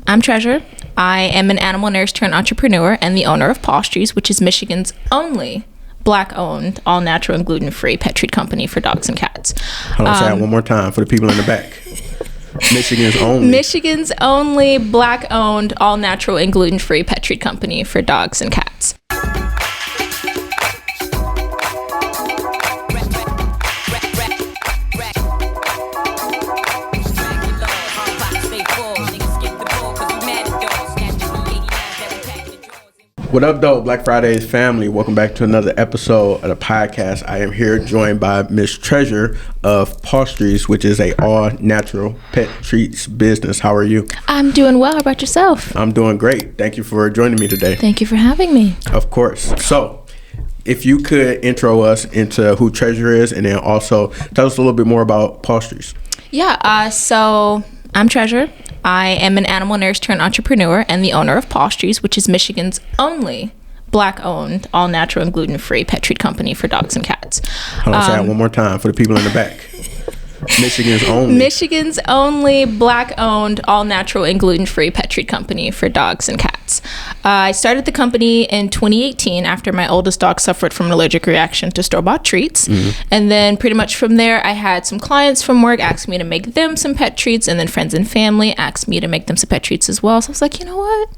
I'm Treasure. I am an animal nurse turned entrepreneur and the owner of Pawstries, which is Michigan's only Black-owned, all-natural and gluten-free pet treat company for dogs and cats. Hold on, say that one more time for the people in the back. Michigan's only Black-owned, all-natural and gluten-free pet treat company for dogs and cats. What up, though, Black Fridays family? Welcome back to another episode of the podcast. I am here joined by Miss Treasure of Pawstries, which is a all-natural pet treats business. How are you? I'm doing well. How about yourself? I'm doing great. Thank you for joining me today. Thank you for having me. Of course. So, if you could intro us into who Treasure is, and then also tell us a little bit more about Pawstries. Yeah, so I'm Treasure. I am an animal nurse turned entrepreneur and the owner of Pawstries, which is Michigan's only Black-owned, all-natural and gluten-free pet treat company for dogs and cats. Hold on, say that one more time for the people in the back. Michigan's only Black-owned, all-natural and gluten-free pet treat company for dogs and cats. I started the company in 2018 after my oldest dog suffered from an allergic reaction to store-bought treats. And then pretty much from there, I had some clients from work ask me to make them some pet treats, and then friends and family asked me to make them some pet treats as well. So I was like, you know what?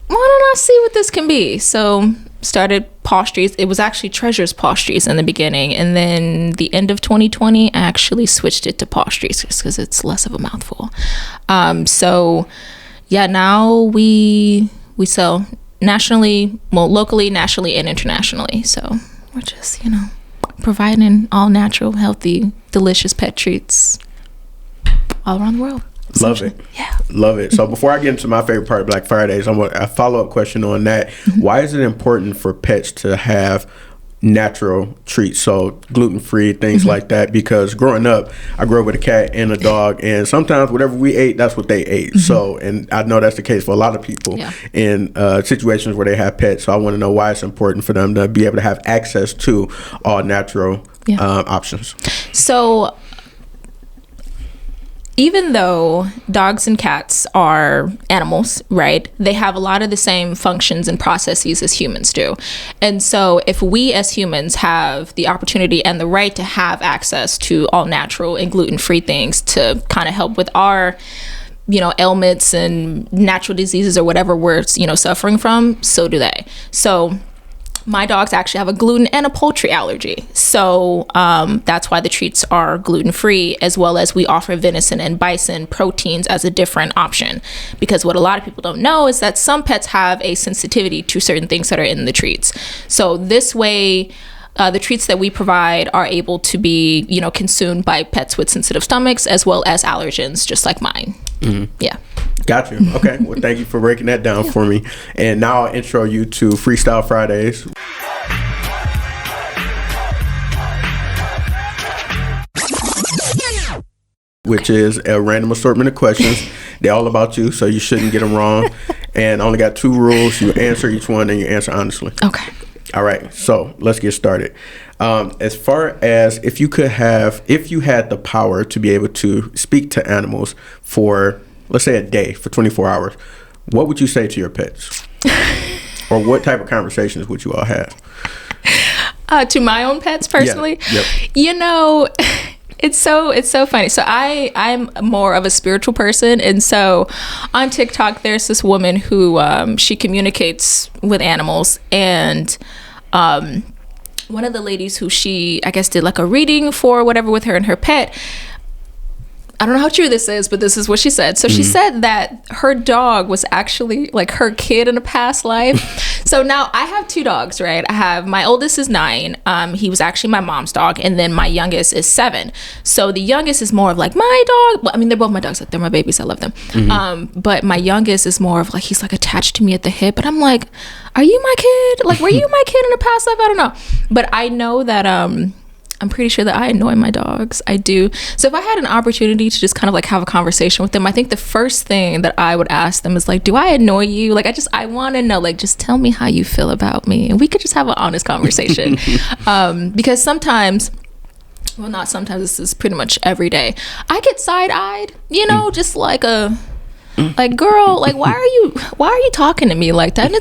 Why don't I see what this can be? So started Pawstries. It was actually Treasure's Pawstries in the beginning, and then the end of 2020 I actually switched it to Pawstries just because it's less of a mouthful. So yeah, now we sell nationally, well, locally, nationally, and internationally. So we're just, providing all natural, healthy, delicious pet treats all around the world. Love it. Yeah. Love it. So before I get into my favorite part of Black Fridays, I want a follow-up question on that. Why is it important for pets to have natural treats, so gluten-free, things like that? Because growing up, I grew up with a cat and a dog, and sometimes whatever we ate, that's what they ate. So, and I know that's the case for a lot of people in situations where they have pets. So I want to know why it's important for them to be able to have access to all natural options. So even though dogs and cats are animals, right, they have a lot of the same functions and processes as humans do. And so if we as humans have the opportunity and the right to have access to all natural and gluten-free things to kind of help with our ailments and natural diseases or whatever we're suffering from, so do they. So my dogs actually have a gluten and a poultry allergy. So that's why the treats are gluten-free, as well as we offer venison and bison proteins as a different option. Because what a lot of people don't know is that some pets have a sensitivity to certain things that are in the treats. So this way, the treats that we provide are able to be, consumed by pets with sensitive stomachs, as well as allergens, just like mine. Yeah. Got you. Okay. Well, thank you for breaking that down for me. And now I'll intro you to Freestyle Fridays. Which is a random assortment of questions. They're all about you, so you shouldn't get them wrong. And I only got 2 rules. You answer each one and you answer honestly. Okay. All right. So let's get started. As far as if you had the power to be able to speak to animals for, let's say, a day, for 24 hours, what would you say to your pets? Or what type of conversations would you all have? To my own pets personally? Yeah. Yep. It's so funny. So I'm more of a spiritual person, and so on TikTok there's this woman who she communicates with animals, and one of the ladies who she, I guess, did like a reading for whatever with her and her pet. I don't know how true this is, but this is what she said. So she said that her dog was actually like her kid in a past life. So now I have 2 dogs, right? I have, my oldest is 9. He was actually my mom's dog. And then my youngest is 7. So the youngest is more of like my dog. Well, I mean, they're both my dogs. Like, they're my babies. I love them. But my youngest is more of like, he's like attached to me at the hip. But I'm like, are you my kid? Like, were you my kid in a past life? I don't know. But I know that, I'm pretty sure that I annoy my dogs. I do. So if I had an opportunity to just kind of like have a conversation with them, I think the first thing that I would ask them is like, do I annoy you? Like, I want to know, like, just tell me how you feel about me. And we could just have an honest conversation. Because sometimes, well, not sometimes, this is pretty much every day, I get side-eyed, just like a Like, girl, like, why are you talking to me like that? And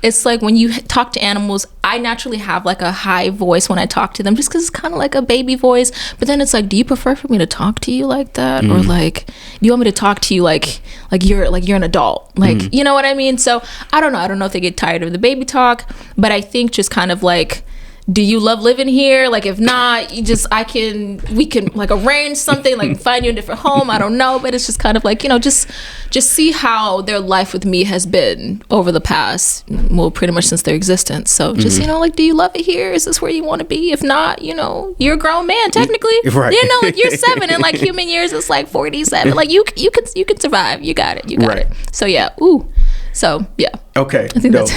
it's like when you talk to animals, I naturally have like a high voice when I talk to them, just because it's kind of like a baby voice. But then it's like, do you prefer for me to talk to you like that, or like, do you want me to talk to you like you're an adult, like, you know what I mean? So I don't know if they get tired of the baby talk, but I think just kind of like, do you love living here? Like, if not, we can like arrange something, like find you a different home. I don't know, but it's just kind of like, just see how their life with me has been over the past, well, pretty much since their existence. So just, like, do you love it here? Is this where you want to be? If not, you're a grown man technically. Right. Like you're 7 and like human years is like 47. Like you can survive. You got it. Right. So yeah. Ooh. So yeah. Okay. I think that's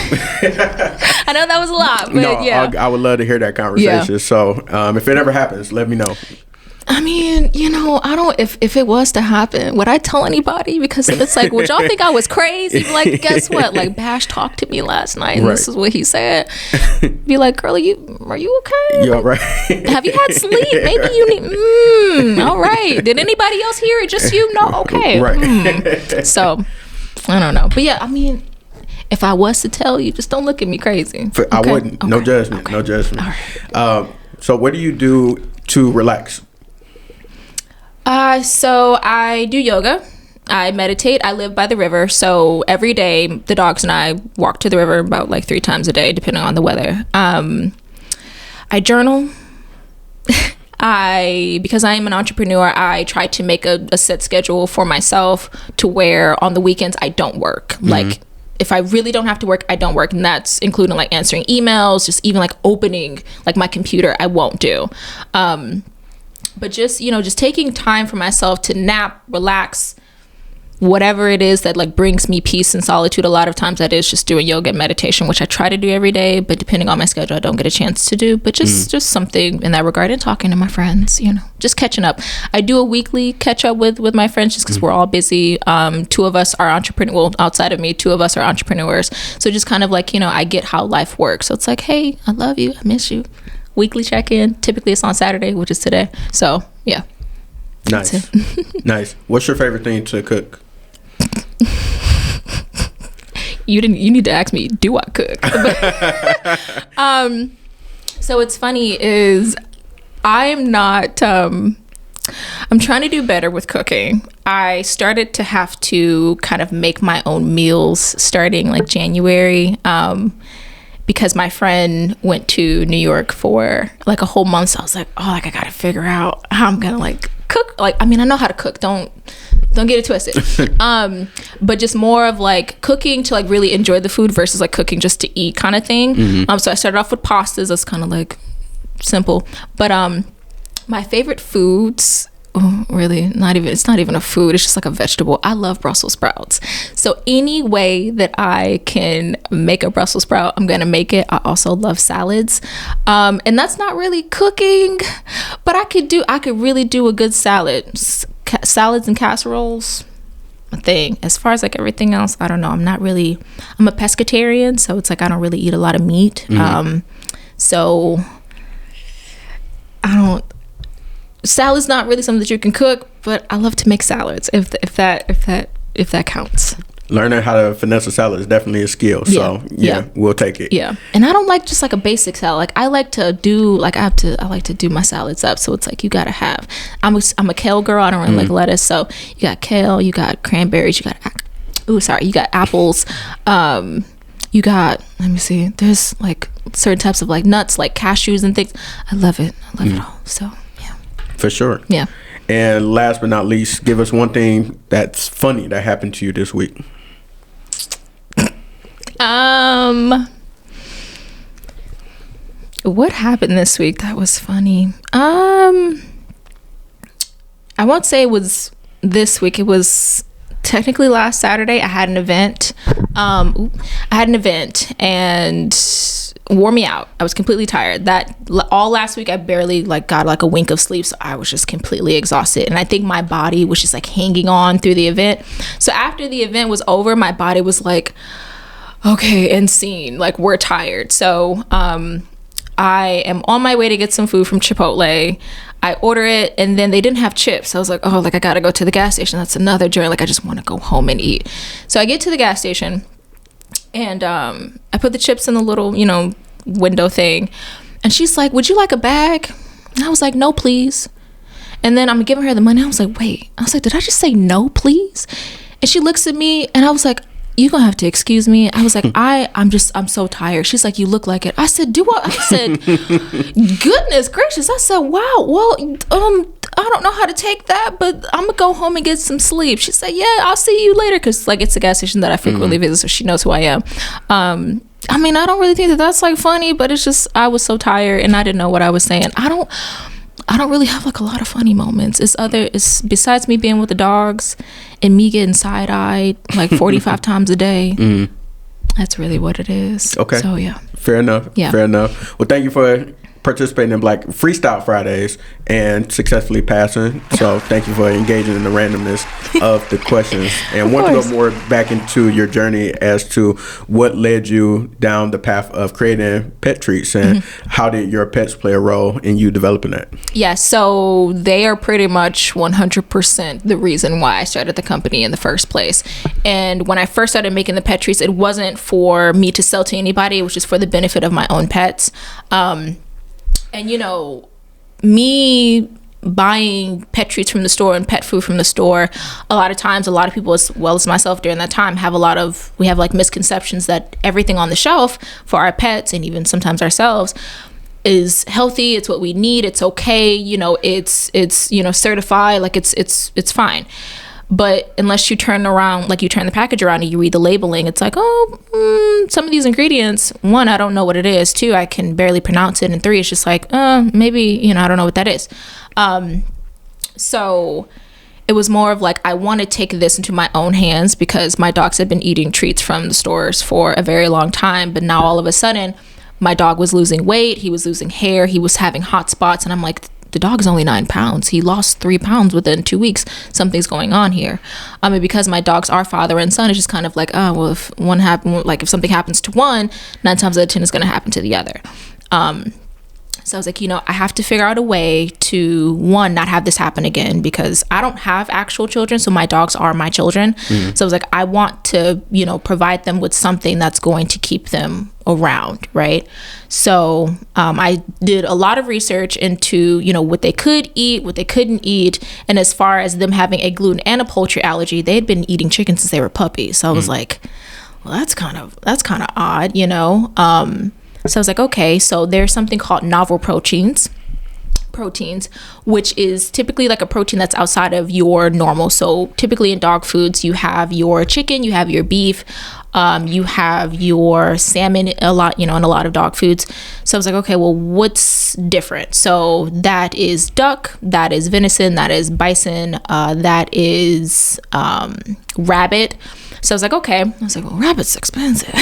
I know that was a lot, but no, yeah. I would love to hear that conversation. Yeah. So if it ever happens, let me know. I mean, I don't, if it was to happen, would I tell anybody? Because it's like, would y'all think I was crazy? Be like, guess what? Like, Bash talked to me last night and this is what he said. Be like, girl, are you okay? You all right? Have you had sleep? Maybe you need, all right. Did anybody else hear it? Just you? No? Okay. Right. So, I don't know. But yeah, I mean, if I was to tell you, just don't look at me crazy. Okay? I wouldn't. Okay. No judgment. Okay. No judgment. All right. So what do you do to relax? So I do yoga. I meditate. I live by the river. So every day, the dogs and I walk to the river about like 3 times a day, depending on the weather. I journal. Because I am an entrepreneur, I try to make a set schedule for myself to where on the weekends I don't work. Like, if I really don't have to work, I don't work. And that's including like answering emails, just even like opening like my computer, I won't do. But just, just taking time for myself to nap, relax, whatever it is that like brings me peace and solitude. A lot of times that is just doing yoga and meditation, which I try to do every day, but depending on my schedule, I don't get a chance to do. But just something in that regard, and talking to my friends, just catching up. I do a weekly catch up with my friends just because we're all busy. 2 of us are entrepreneurs. Well, outside of me, 2 of us are entrepreneurs. So just kind of like, I get how life works. So it's like, hey, I love you. I miss you. Weekly check-in. Typically it's on Saturday, which is today. So yeah. Nice. Nice. What's your favorite thing to cook? You need to ask me, do I cook? So what's funny is I'm not I'm trying to do better with cooking. I started to have to kind of make my own meals starting like January, because my friend went to New York for like a whole month. So I was like, I gotta figure out how I'm gonna like cook. Like, I mean, I know how to cook. Don't get it twisted. But just more of like cooking to like really enjoy the food versus like cooking just to eat kind of thing. So I started off with pastas. That's kind of like simple. But my favorite foods, it's not even a food, it's just like a vegetable. I love Brussels sprouts. So any way that I can make a Brussels sprout, I'm gonna make it. I also love salads, and that's not really cooking, but I could really do a good salads and casseroles, a thing. As far as like everything else, I don't know. I'm a pescatarian, so it's like I don't really eat a lot of meat. So salad's not really something that you can cook, but I love to make salads if that counts. Learning how to finesse a salad is definitely a skill. So yeah, we'll take it. Yeah. And I don't like just like a basic salad. Like I like to do my salads up. So it's like you gotta have. I'm a kale girl. I don't really like lettuce. So you got kale, you got cranberries, you got apples. You got, let me see. There's like certain types of like nuts, like cashews and things. I love it. I love it all. So. For sure. Yeah. And last but not least, give us one thing that's funny that happened to you this week. What happened this week that was funny? I won't say it was this week. It was technically last Saturday. I had an event. And wore me out. I was completely tired. That all last week I barely like got like a wink of sleep, so I was just completely exhausted, and I think my body was just like hanging on through the event. So after the event was over, my body was like, okay, end scene, like we're tired. So I am on my way to get some food from Chipotle. I order it, and then they didn't have chips. I was like, oh, like I gotta go to the gas station. That's another journey. Like I just want to go home and eat. So I get to the gas station, and I put the chips in the little, you know, window thing, and she's like, would you like a bag? And I was like, no, please. And then I'm giving her the money. I was like, wait. I was like, did I just say no, please? And she looks at me, and I was like, you're gonna have to excuse me. I was like, I'm so tired. She's like, you look like it. I said, do what? I said, goodness gracious. I said, wow, well, I don't know how to take that, but I'm gonna go home and get some sleep. She said, yeah, I'll see you later. Cause like, it's a gas station that I frequently visit, so she knows who I am. I mean, I don't really think that that's like funny, but it's just, I was so tired and I didn't know what I was saying. I don't really have like a lot of funny moments. It's besides me being with the dogs and me getting side-eyed like 45 times a day. That's really what it is. Okay. So yeah. Fair enough. Yeah. Fair enough. Well, thank you for participating in Black Freestyle Fridays and successfully passing. So thank you for engaging in the randomness of the questions. And want to go more back into your journey as to what led you down the path of creating pet treats, and how did your pets play a role in you developing that? Yeah, so they are pretty much 100% the reason why I started the company in the first place. And when I first started making the pet treats, it wasn't for me to sell to anybody. It was just for the benefit of my own pets. And, you know, me buying pet treats from the store and pet food from the store, a lot of times, a lot of people, as well as myself during that time, we have like misconceptions that everything on the shelf for our pets and even sometimes ourselves is healthy. It's what we need. It's okay. You know, it's, you know, certified, like it's fine. But unless you turn the package around and you read the labeling, it's like, some of these ingredients, one, I don't know what it is. Two, I can barely pronounce it. And three, it's just like, maybe, you know, I don't know what that is. So it was more of like, I want to take this into my own hands because my dogs had been eating treats from the stores for a very long time. But now all of a sudden, my dog was losing weight. He was losing hair. He was having hot spots. And I'm like, the dog is only 9 pounds. He lost 3 pounds within 2 weeks. Something's going on here. And because my dogs are father and son, it's just kind of like, oh, well, if something happens to one, 9 times out of 10 is going to happen to the other. So I was like, you know, I have to figure out a way to, one, not have this happen again, because I don't have actual children. So my dogs are my children. So I was like, I want to, you know, provide them with something that's going to keep them around. Right. So I did a lot of research into, you know, what they could eat, what they couldn't eat. And as far as them having a gluten and a poultry allergy, they had been eating chicken since they were puppies. So I was like, well, that's kind of odd, you know? So I was like, okay, so there's something called novel proteins, which is typically like a protein that's outside of your normal. So typically in dog foods, you have your chicken, you have your beef, you have your salmon a lot, you know, in a lot of dog foods. So I was like, okay, well, what's different? So that is duck, that is venison, that is bison, that is rabbit. So I was like, okay. I was like, well, rabbit's expensive.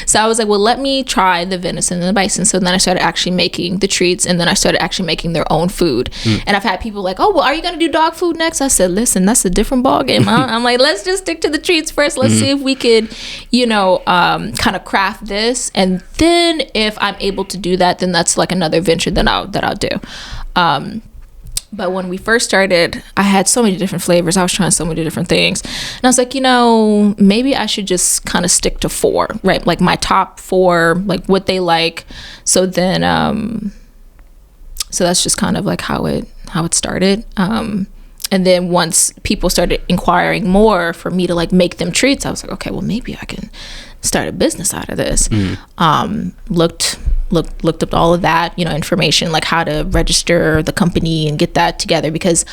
So I was like, well, let me try the venison and the bison. So then I started actually making the treats, and then I started actually making their own food. And I've had people like, oh, well, are you going to do dog food next? I said, listen, that's a different ballgame. I'm like, let's just stick to the treats first. Let's see if we could, you know, kind of craft this. And then if I'm able to do that, then that's like another venture that I'll do. But when we first started, I had so many different flavors. I was trying so many different things. And I was like, you know, maybe I should just kind of stick to 4, right? Like my top 4, like what they like. So then, so that's just kind of like how it started. And then once people started inquiring more for me to like make them treats, I was like, okay, well, maybe I can start a business out of this. Looked up all of that, you know, information, like how to register the company and get that together, because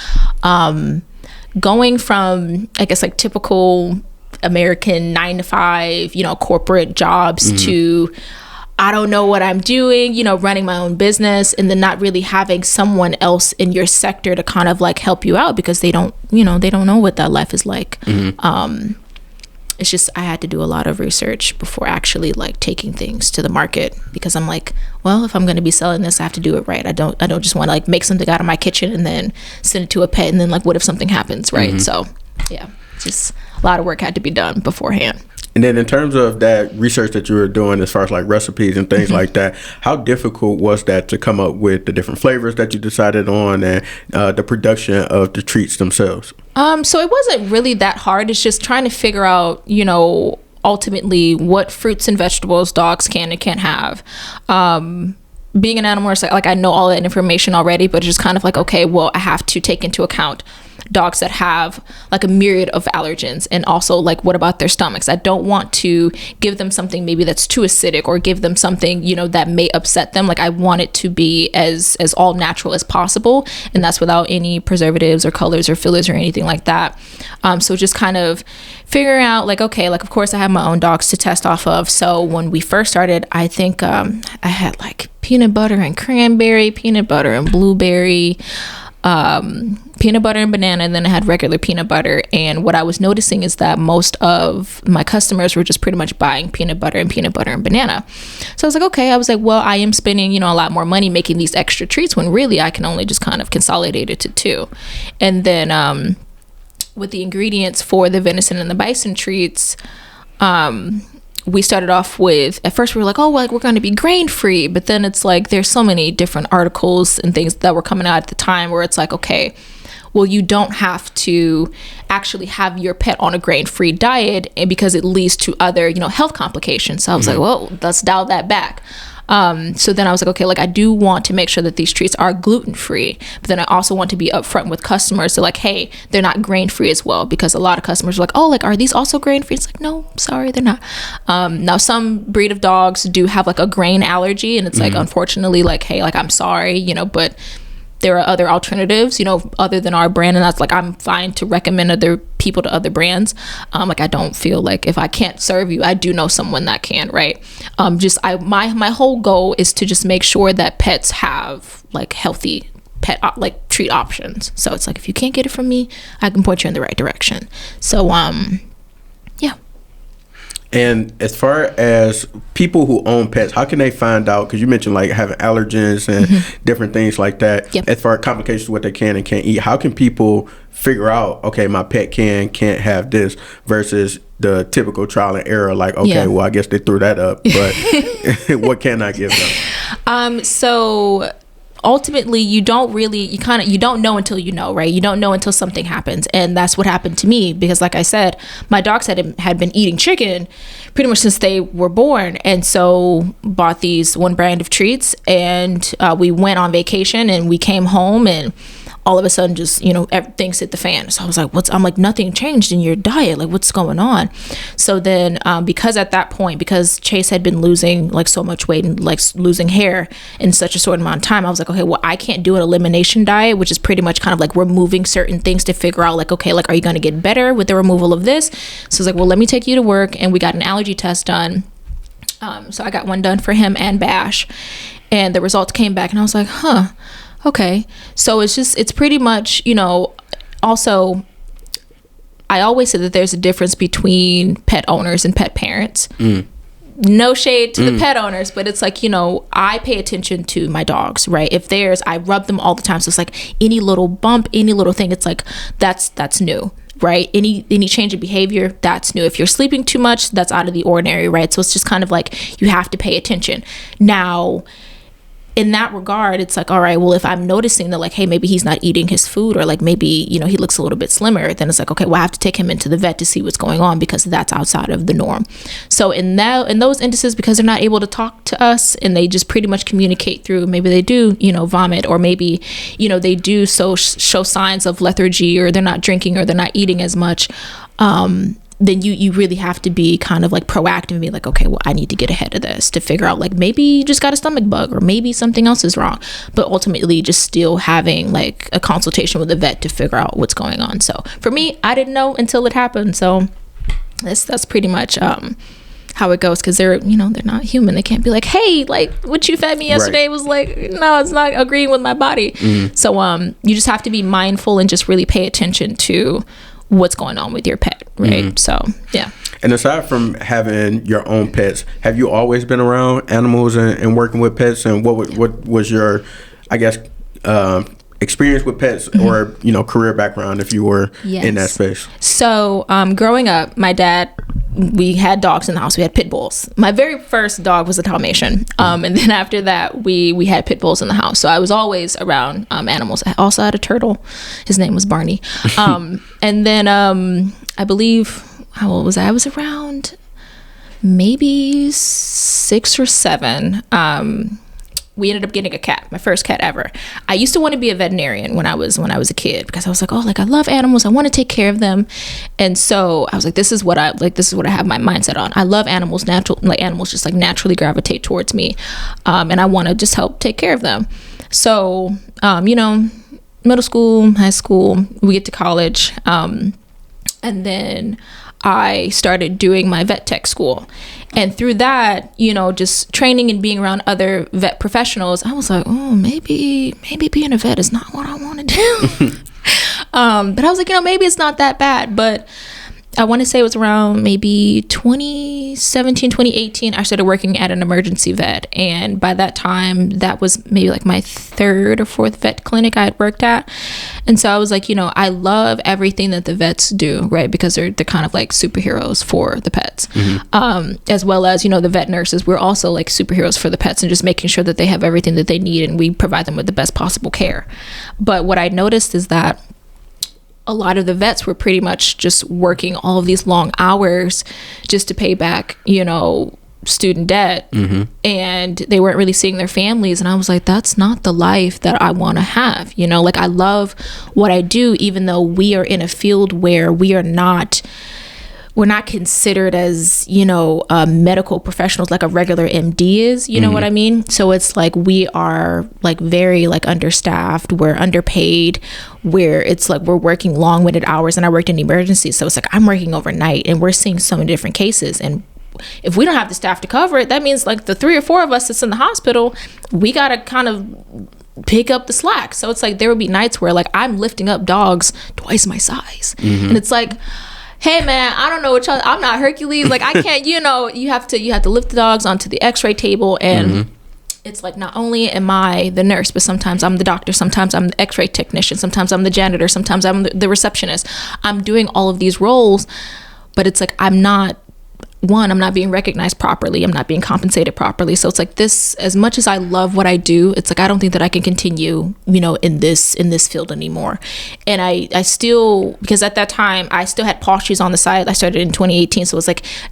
going from, I guess, like typical American 9-to-5, you know, corporate jobs to, I don't know what I'm doing, you know, running my own business, and then not really having someone else in your sector to kind of like help you out, because they don't know what that life is like. It's just, I had to do a lot of research before actually like taking things to the market, because I'm like, well, if I'm going to be selling this, I have to do it right. I don't just want to like make something out of my kitchen and then send it to a pet, and then like, what if something happens, right? So yeah, just a lot of work had to be done beforehand. And then in terms of that research that you were doing as far as like recipes and things like that, how difficult was that to come up with the different flavors that you decided on and the production of the treats themselves? So it wasn't really that hard. It's just trying to figure out, ultimately what fruits and vegetables dogs can and can't have. Being an animal, like I know all that information already, but it's just kind of like, okay, well, I have to take into account dogs that have like a myriad of allergens, and also like what about their stomachs? I don't want to give them something maybe that's too acidic, or give them something that may upset them. Like I want it to be as all natural as possible, and that's without any preservatives or colors or fillers or anything like that. So just kind of figuring out like, okay, like of course I have my own dogs to test off of. So when we first started, I think I had like peanut butter and cranberry, peanut butter and blueberry, peanut butter and banana, and then I had regular peanut butter. And what I was noticing is that most of my customers were just pretty much buying peanut butter and banana. So I was like, okay, well, I am spending a lot more money making these extra treats when really I can only just kind of consolidate it to two. And then with the ingredients for the venison and the bison treats, we started off with, at first we were like, oh, like we're going to be grain free, but then it's like there's so many different articles and things that were coming out at the time where it's like, okay, well, you don't have to actually have your pet on a grain free diet, and because it leads to other health complications. So I was like, well, let's dial that back. So then I was like, okay, like I do want to make sure that these treats are gluten-free, but then I also want to be upfront with customers. So like, hey, they're not grain-free as well, because a lot of customers are like, oh, like, are these also grain-free? It's like, no, sorry, they're not. Now some breed of dogs do have like a grain allergy, and it's like, unfortunately, like, hey, like, I'm sorry, but there are other alternatives, other than our brand, and that's like, I'm fine to recommend other people to other brands. Like I don't feel like if I can't serve you, I do know someone that can, right? My whole goal is to just make sure that pets have like healthy pet like treat options. So it's like, if you can't get it from me, I can point you in the right direction. So yeah. And as far as people who own pets, how can they find out? Because you mentioned like having allergens and different things like that. Yep. As far as complications, what they can and can't eat, how can people figure out, okay, my pet can't have this, versus the typical trial and error? Like, okay, well, I guess they threw that up, but what can I give them? So ultimately you don't know until you know, right? You don't know until something happens. And that's what happened to me, because like I said, my dogs had been eating chicken pretty much since they were born. And so bought these one brand of treats, and we went on vacation, and we came home, and all of a sudden just things hit the fan. So I was like, I'm like, nothing changed in your diet, like what's going on? So then because at that point, because Chase had been losing like so much weight and like losing hair in such a short amount of time, I was like, okay, well, I can't do an elimination diet, which is pretty much kind of like removing certain things to figure out like, okay, like, are you going to get better with the removal of this? So I was like, well, let me take you to work. And we got an allergy test done. So I got one done for him and Bash, and the results came back, and I was like, okay. So it's pretty much, also, I always say that there's a difference between pet owners and pet parents. No shade to the pet owners, but it's like, I pay attention to my dogs, right? If I rub them all the time. So it's like any little bump, any little thing, it's like, that's new, right? Any change in behavior, that's new. If you're sleeping too much, that's out of the ordinary, right? So it's just kind of like, you have to pay attention. Now, in that regard, it's like, all right, well, if I'm noticing that like, hey, maybe he's not eating his food, or like maybe, he looks a little bit slimmer, then it's like, okay, well, I have to take him into the vet to see what's going on, because that's outside of the norm. So in those instances, because they're not able to talk to us, and they just pretty much communicate through, maybe they do, vomit, or maybe, they do show signs of lethargy, or they're not drinking, or they're not eating as much, then you really have to be kind of like proactive and be like, okay, well, I need to get ahead of this to figure out like, maybe you just got a stomach bug, or maybe something else is wrong. But ultimately just still having like a consultation with a vet to figure out what's going on. So for me, I didn't know until it happened. So that's pretty much how it goes, because they're not human. They can't be like, hey, like what you fed me yesterday was like, no, it's not agreeing with my body. So you just have to be mindful and just really pay attention to what's going on with your pet, right? So yeah. And aside from having your own pets, have you always been around animals and working with pets? And what was your, I guess, experience with pets, or career background, if you were in that space? So growing up, my dad we had dogs in the house. We had pit bulls. My very first dog was a Dalmatian. And then after that, we had pit bulls in the house. So I was always around animals. I also had a turtle. His name was Barney. And then I believe, how old was I? I was around maybe 6 or 7. We ended up getting a cat, my first cat ever. I used to want to be a veterinarian when I was a kid, because I was like, oh, like I love animals. I want to take care of them. And so I was like, this is what I have my mindset on. I love animals, animals just like naturally gravitate towards me. And I want to just help take care of them. So, middle school, high school, we get to college. And then I started doing my vet tech school. And through that, just training and being around other vet professionals, I was like, oh, maybe being a vet is not what I want to do. But I was like, maybe it's not that bad. But I want to say it was around maybe 2017, 2018, I started working at an emergency vet. And by that time, that was maybe like my 3rd or 4th vet clinic I had worked at. And so I was like, I love everything that the vets do, right? Because they're kind of like superheroes for the pets. As well as, the vet nurses, we're also like superheroes for the pets and just making sure that they have everything that they need and we provide them with the best possible care. But what I noticed is that a lot of the vets were pretty much just working all of these long hours just to pay back, student debt. And they weren't really seeing their families. And I was like, that's not the life that I want to have. Like I love what I do, even though we are in a field where we're not considered as, medical professionals like a regular MD is, you know what I mean? So it's like we are like very like understaffed, we're underpaid, where it's like we're working long-winded hours. And I worked in emergencies, so it's like I'm working overnight and we're seeing so many different cases. And if we don't have the staff to cover it, that means like the 3 or 4 of us that's in the hospital, we got to kind of pick up the slack. So it's like there would be nights where like I'm lifting up dogs twice my size. And it's like, hey man, I don't know what y'all, I'm not Hercules. Like I can't, you have to lift the dogs onto the x-ray table. And it's like, not only am I the nurse, but sometimes I'm the doctor, sometimes I'm the x-ray technician, sometimes I'm the janitor, sometimes I'm the receptionist. I'm doing all of these roles, but it's like, I'm not being recognized properly. I'm not being compensated properly. So it's like this, as much as I love what I do, it's like, I don't think that I can continue, in this field anymore. And I still, because at that time I still had Pawstries on the side. I started in 2018. So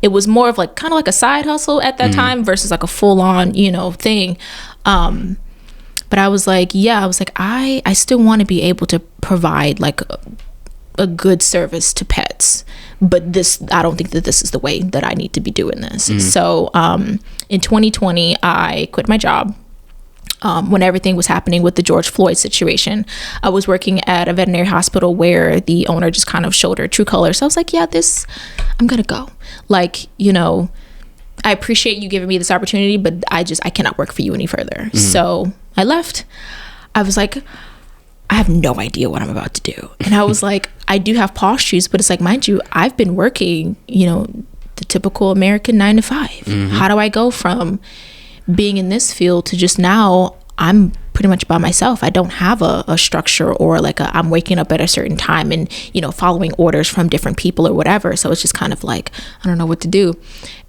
it was more of like, kind of like a side hustle at that time versus like a full on, thing. But I was like, I still want to be able to provide like a good service to pets, but I don't think that this is the way that I need to be doing this. So in 2020 I quit my job when everything was happening with the George Floyd situation. I was working at a veterinary hospital where the owner just kind of showed her true colors. So I was like, I'm gonna go. Like, I appreciate you giving me this opportunity, but I cannot work for you any further. So I left. I was like, I have no idea what I'm about to do. And I was like, I do have Pawstries, but it's like, mind you, I've been working, the typical American 9 to 5. How do I go from being in this field to just now I'm pretty much by myself? I don't have a structure or like I'm waking up at a certain time and, following orders from different people or whatever. So it's just kind of like, I don't know what to do.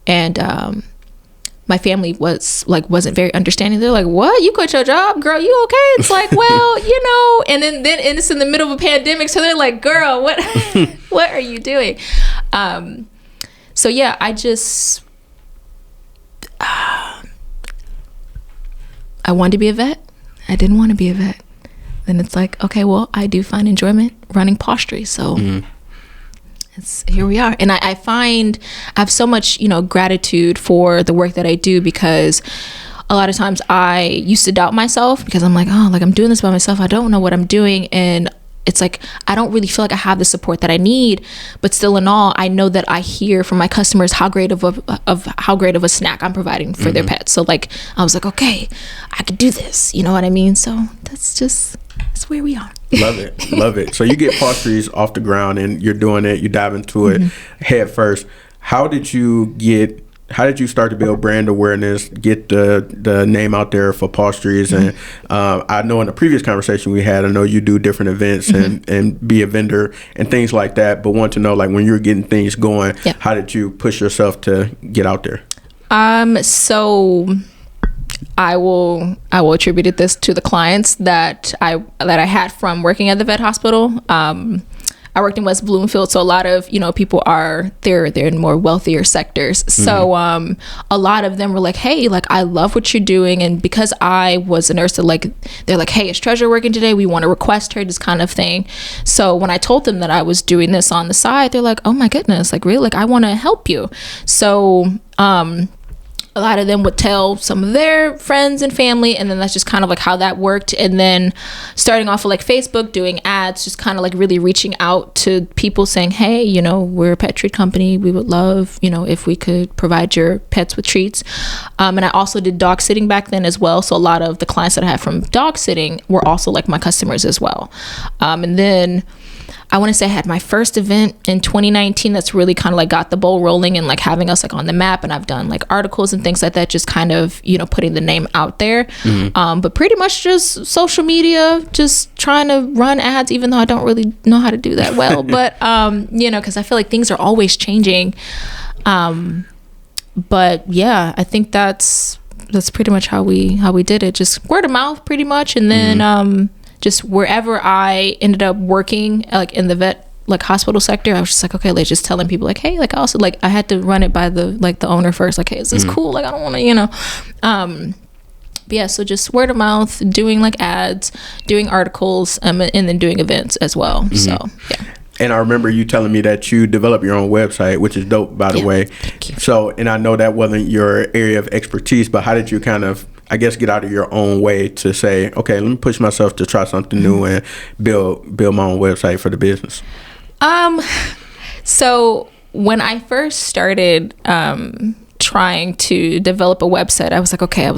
And, my family wasn't very understanding. They're like, what? You quit your job? Girl, you okay? It's like, well, and then it's in the middle of a pandemic. So they're like, girl, what what are you doing? So yeah, I wanted to be a vet. I didn't want to be a vet. Then it's like, okay, well, I do find enjoyment running Pawstries. So here we are. And I find I have so much, gratitude for the work that I do, because a lot of times I used to doubt myself because I'm like, oh, like I'm doing this by myself. I don't know what I'm doing. And it's like, I don't really feel like I have the support that I need, but still in all, I know that I hear from my customers how great of a snack I'm providing for their pets. So like, I was like, okay, I could do this. You know what I mean? So that's where we are. Love it. So you get Pawstries off the ground and you're doing it, you dive into it head first. How did you get how did you start to build brand awareness, get the name out there for Pawstries? And I know in the previous conversation we had, I know you do different events and be a vendor and things like that, but want to know, like, when you're getting things going, how did you push yourself to get out there? So I will attribute this to the clients that I had from working at the vet hospital. I worked in West Bloomfield, so a lot of, people they're in more wealthier sectors. So a lot of them were like, hey, like, I love what you're doing. And because I was a nurse, they're like, hey, is Treasure working today? We want to request her, this kind of thing. So when I told them that I was doing this on the side, they're like, oh my goodness, like, really? Like, I want to help you. So a lot of them would tell some of their friends and family, and then that's just kind of like how that worked. And then starting off with like Facebook, doing ads, just kind of like really reaching out to people saying, hey, we're a pet treat company. We would love, if we could provide your pets with treats. And I also did dog sitting back then as well. So a lot of the clients that I had from dog sitting were also like my customers as well. And then I want to say I had my first event in 2019 that's really kind of like got the ball rolling and like having us like on the map. And I've done like articles and things like that, just kind of, putting the name out there. But pretty much just social media, just trying to run ads, even though I don't really know how to do that well. But, because I feel like things are always changing. But yeah, I think that's pretty much how we did it. Just word of mouth pretty much. And then, just wherever I ended up working, like in the vet like hospital sector, I was just like, okay, like just telling people like, hey, like also like I had to run it by the owner first, like, hey, is this cool? Like, I don't want to, but yeah, so just word of mouth, doing like ads, doing articles, and then doing events as well. So yeah. And I remember you telling me that you developed your own website, which is dope, by the way. Thank you. So, and I know that wasn't your area of expertise, but how did you kind of, I guess, get out of your own way to say, okay, let me push myself to try something new and build my own website for the business? So when I first started trying to develop a website, I was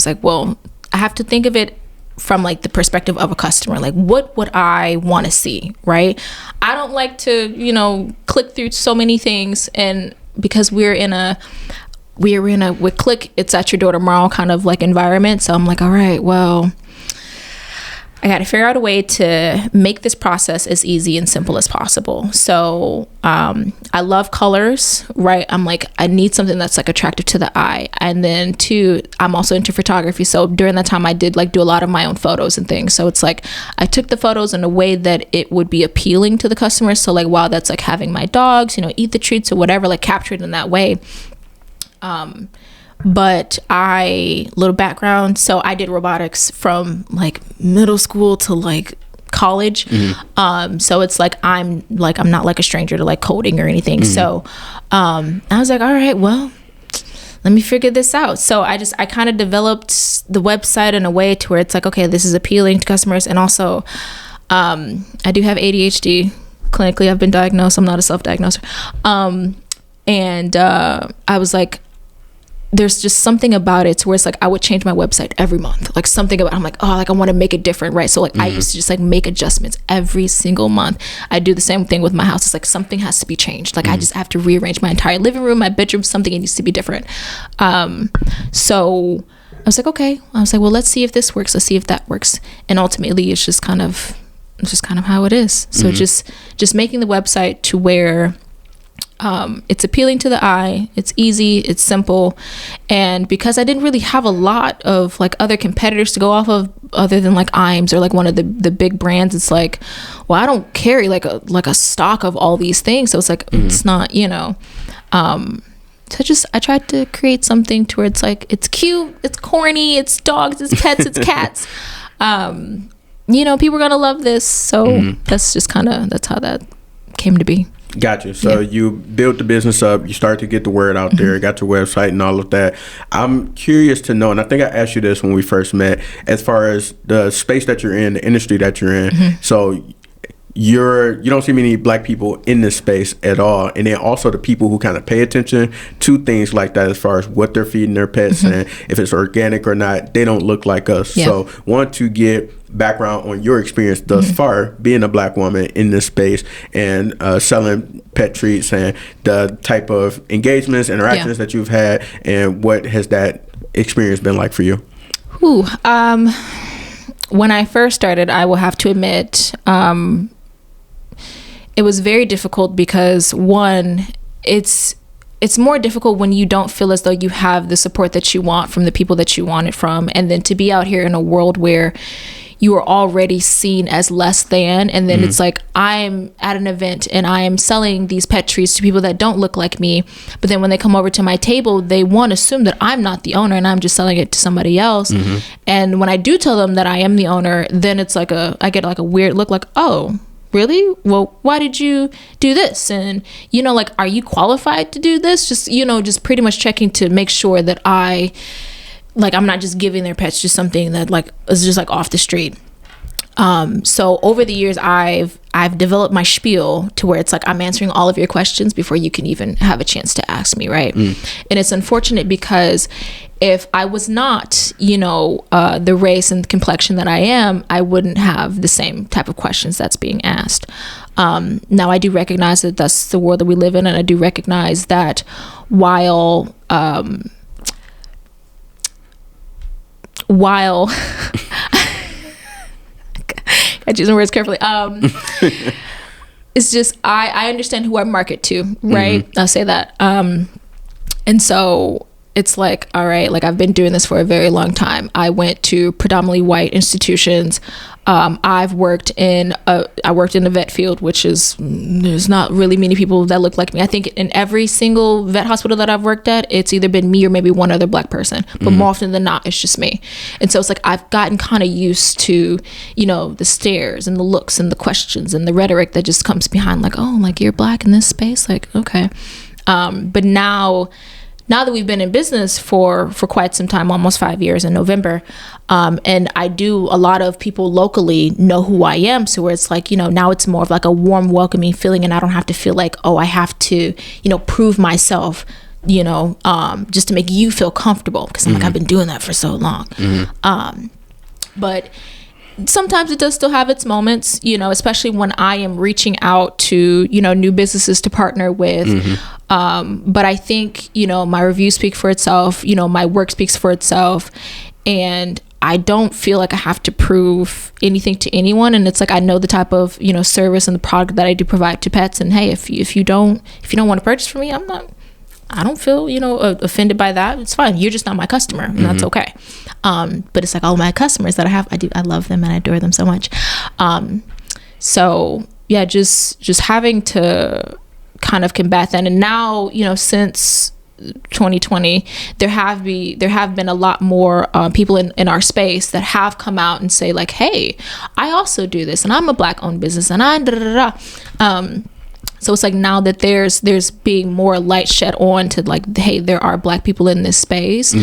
like, well, I have to think of it from like the perspective of a customer. Like, what would I want to see, right? I don't like to, click through so many things, and because we're in a with click, it's at your door tomorrow kind of like environment. So I'm like, all right, well, I got to figure out a way to make this process as easy and simple as possible. So I love colors, right? I'm like, I need something that's like attractive to the eye. And then two, I'm also into photography. So during that time I did like do a lot of my own photos and things. So it's like I took the photos in a way that it would be appealing to the customers. So like, wow, that's like having my dogs, eat the treats or whatever, like captured in that way. But little background, so I did robotics from like middle school to like college. So it's like I'm not like a stranger to like coding or anything. So I was like, all right, well, let me figure this out. So I kind of developed the website in a way to where it's like, okay, this is appealing to customers. And also I do have ADHD. Clinically I've been diagnosed. I'm not a self-diagnoser. And I was like, there's just something about it where it's like I would change my website every month, like something about, I'm like, oh, like I want to make it different, right? So like I used to just like make adjustments every single month. I do the same thing with my house. It's like something has to be changed. Like I just have to rearrange my entire living room, my bedroom, something, it needs to be different. So I was like, okay. I was like, well, let's see if this works. Let's see if that works. And ultimately it's just kind of how it is. So just making the website to where it's appealing to the eye, it's easy, it's simple. And because I didn't really have a lot of like other competitors to go off of other than like Iams or like one of the big brands, it's like, well, I don't carry like a stock of all these things. So it's like, it's not, so I tried to create something to where it's like, it's cute, it's corny, it's dogs, it's pets, it's cats. People are gonna love this. So that's how that came to be. Gotcha. So you built the business up, you start to get the word out there, got your website and all of that. I'm curious to know, and I think I asked you this when we first met, as far as the space that you're in, the industry that you're in. So you don't see many black people in this space at all, and then also the people who kind of pay attention to things like that as far as what they're feeding their pets and if it's organic or not, they don't look like us. So want to get background on your experience thus far being a black woman in this space and selling pet treats and the type of engagements, interactions that you've had, and what has that experience been like for you? When I first started, I will have to admit, it was very difficult because one, it's more difficult when you don't feel as though you have the support that you want from the people that you want it from. And then to be out here in a world where you are already seen as less than, and then it's like, I'm at an event and I am selling these pet treats to people that don't look like me, but then when they come over to my table, they won't assume that I'm not the owner and I'm just selling it to somebody else. And when I do tell them that I am the owner, then it's like I get like a weird look, like, oh, really? Well, why did you do this? And, like, are you qualified to do this? Just, just pretty much checking to make sure that I'm not just giving their pets just something that like is just like off the street. So over the years, I've developed my spiel to where it's like I'm answering all of your questions before you can even have a chance to ask me, right? And it's unfortunate because if I was not, the race and complexion that I am, I wouldn't have the same type of questions that's being asked. Now I do recognize that that's the world that we live in, and I do recognize that while I choose my words carefully. It's just I understand who I market to, right? I'll say that. And so it's like, all right, like I've been doing this for a very long time. I went to predominantly white institutions. I worked in the vet field, which is, there's not really many people that look like me. I think in every single vet hospital that I've worked at, it's either been me or maybe one other black person, but more often than not, it's just me. And so it's like, I've gotten kind of used to, the stares and the looks and the questions and the rhetoric that just comes behind, like, oh, like you're black in this space. Like, okay. But now that we've been in business for quite some time, almost 5 years in November, and I do, a lot of people locally know who I am. So where it's like, now it's more of like a warm, welcoming feeling, and I don't have to feel like, oh, I have to, prove myself, just to make you feel comfortable, because I'm like, I've been doing that for so long. But sometimes it does still have its moments, especially when I am reaching out to, new businesses to partner with. But I think, my reviews speak for itself, my work speaks for itself, and I don't feel like I have to prove anything to anyone. And it's like, I know the type of, service and the product that I do provide to pets. And hey, if you don't want to purchase from me, I don't feel, offended by that. It's fine. You're just not my customer, and that's okay. But it's like all my customers that I love them and I adore them so much. So yeah, just having to kind of combat that. And now, since 2020, there have been a lot more people in our space that have come out and say like, hey, I also do this, and I'm a black owned business, and I so it's like, now that there's being more light shed on to like, hey, there are black people in this space.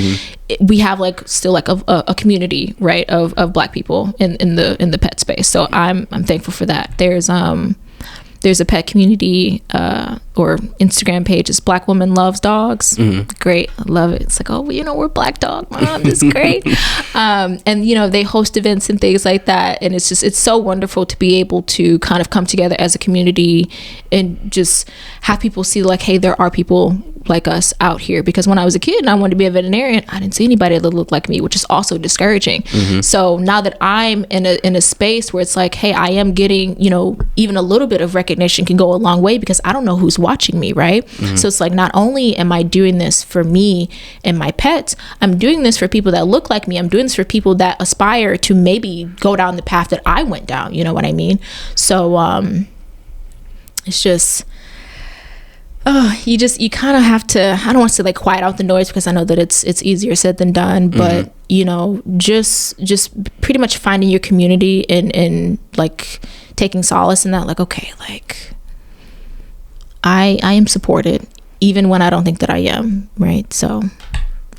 We have like still like a community, right, of black people in the pet space. So I'm thankful for that. There's a pet community or Instagram page. It's Black Woman Loves Dogs. Great. I love it. It's like, oh, we're Black Dog Mom. This is great. And, they host events and things like that. And it's so wonderful to be able to kind of come together as a community and just have people see like, hey, there are people like us out here. Because when I was a kid and I wanted to be a veterinarian, I didn't see anybody that looked like me, which is also discouraging. So now that I'm in a space where it's like, hey, I am getting, even a little bit of recognition can go a long way, because I don't know who's watching me, right? So it's like, not only am I doing this for me and my pets, I'm doing this for people that look like me. I'm doing this for people that aspire to maybe go down the path that I went down. You know what I mean? So it's just, you kind of have to, I don't want to say like quiet out the noise, because I know that it's easier said than done, but just pretty much finding your community and like taking solace in that, like, okay, like I am supported even when I don't think that I am, right? So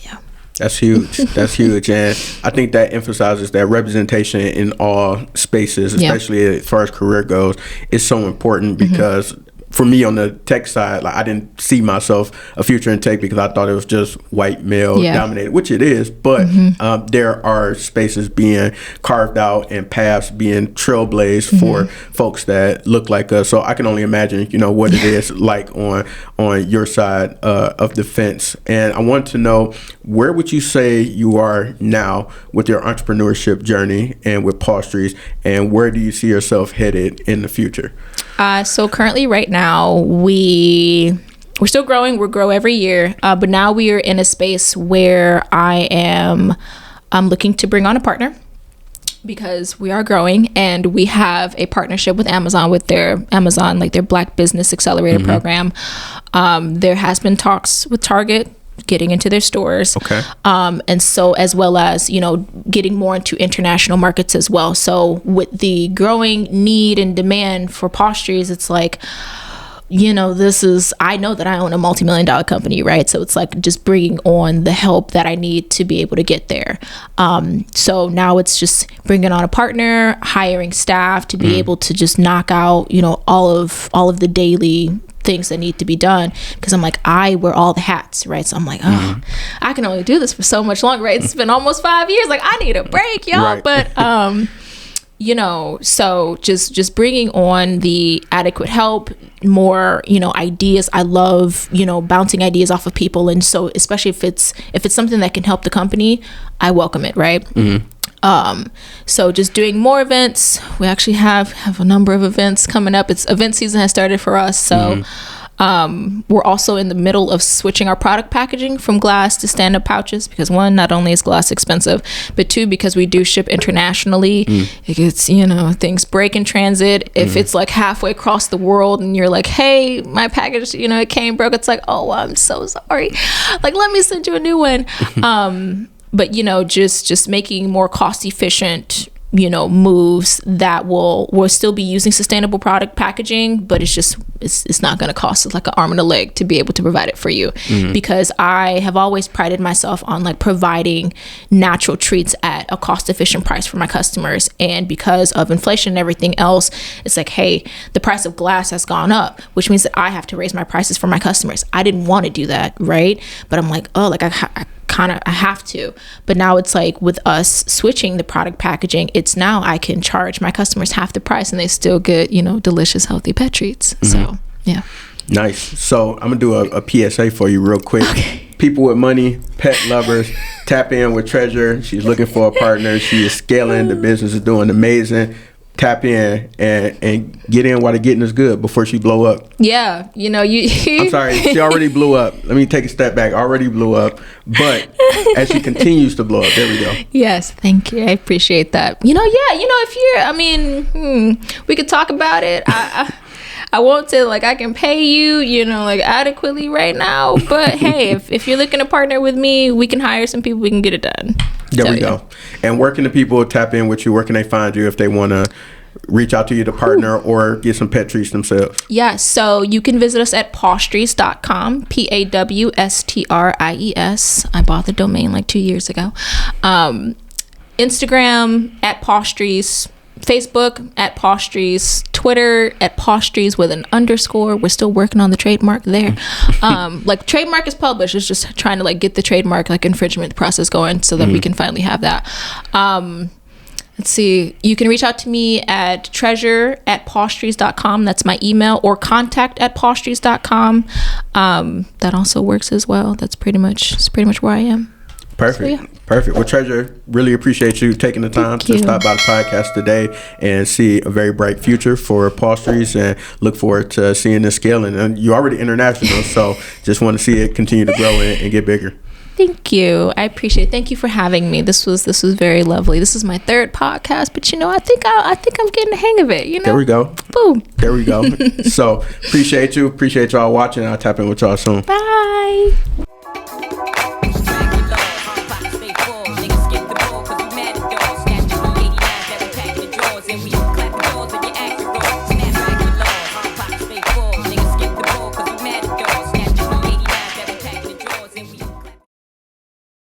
yeah. That's huge. That's huge. And I think that emphasizes that representation in all spaces, especially as far as career goes, is so important because for me on the tech side, like I didn't see myself a future in tech because I thought it was just white male dominated, which it is. But there are spaces being carved out and paths being trailblazed for folks that look like us. So I can only imagine, what it is like on your side of the fence. And I want to know, where would you say you are now with your entrepreneurship journey and with Pawstries, and where do you see yourself headed in the future? So currently right now we're still growing. We grow every year. But now we are in a space where I'm looking to bring on a partner because we are growing, and we have a partnership with Amazon with their Black Business Accelerator program. There has been talks with Target getting into their stores. Okay. And so as well as, getting more into international markets as well. So with the growing need and demand for Pawstries, it's like, I know that I own a multi-million-dollar company, right? So it's like just bringing on the help that I need to be able to get there. So now it's just bringing on a partner, hiring staff to be able to just knock out, all of the daily things that need to be done, because I'm like, I wear all the hats, right? So I'm like, I can only do this for so much longer, right? It's been almost 5 years. Like, I need a break, y'all. Right. But so just bringing on the adequate help, more, ideas. I love, bouncing ideas off of people. And so especially if it's something that can help the company, I welcome it, right? So just doing more events. We actually have a number of events coming up. Event season has started for us. So we're also in the middle of switching our product packaging from glass to stand-up pouches, because one, not only is glass expensive, but two, because we do ship internationally. It gets, things break in transit. If it's like halfway across the world and you're like, hey, my package, it came broke, it's like, oh, I'm so sorry. Like, let me send you a new one. But, just making more cost efficient, moves that will still be using sustainable product packaging, but it's not going to cost us like an arm and a leg to be able to provide it for you. Because I have always prided myself on like providing natural treats at a cost efficient price for my customers. And because of inflation and everything else, it's like, hey, the price of glass has gone up, which means that I have to raise my prices for my customers. I didn't want to do that, right? But I'm like, oh, like I have to. But now it's like, with us switching the product packaging, it's now I can charge my customers half the price and they still get, delicious, healthy pet treats. So, yeah. Nice. So I'm gonna do a PSA for you real quick. Okay. People with money, pet lovers, tap in with Treasure. She's looking for a partner. She is scaling. The business is doing amazing. Tap in and get in while the getting is good before she blow up. Yeah, I'm sorry, she already blew up. Let me take a step back. Already blew up, but as she continues to blow up, there we go. Yes, thank you. I appreciate that. If you're, we could talk about it. I won't say like I can pay you, adequately right now. But hey, if you're looking to partner with me, we can hire some people. We can get it done. There we go. And where can the people tap in with you? Where can they find you if they want to reach out to you to partner or get some pet treats themselves? Yeah, so you can visit us at pawstries.com, Pawstries. I bought the domain like 2 years ago. Instagram at Pawstries. Facebook at Pawstries, Twitter at Pawstries with an underscore. We're still working on the trademark there. Like, trademark is published. It's just trying to like get the trademark like infringement process going so that we can finally have that. Let's see. You can reach out to me at treasure@pawstries.com. That's my email, or contact@pawstries.com. That also works as well. That's pretty much where I am. Perfect. So, yeah. Perfect. Well, Treasure, really appreciate you taking the time to stop by the podcast today and see a very bright future for Pawstries, and look forward to seeing this scaling. And you're already international, so just want to see it continue to grow and get bigger. Thank you. I appreciate it. Thank you for having me. This was very lovely. This is my third podcast, but I think I'm getting the hang of it. There we go. Boom. There we go. So appreciate you. Appreciate y'all watching. I'll tap in with y'all soon. Bye.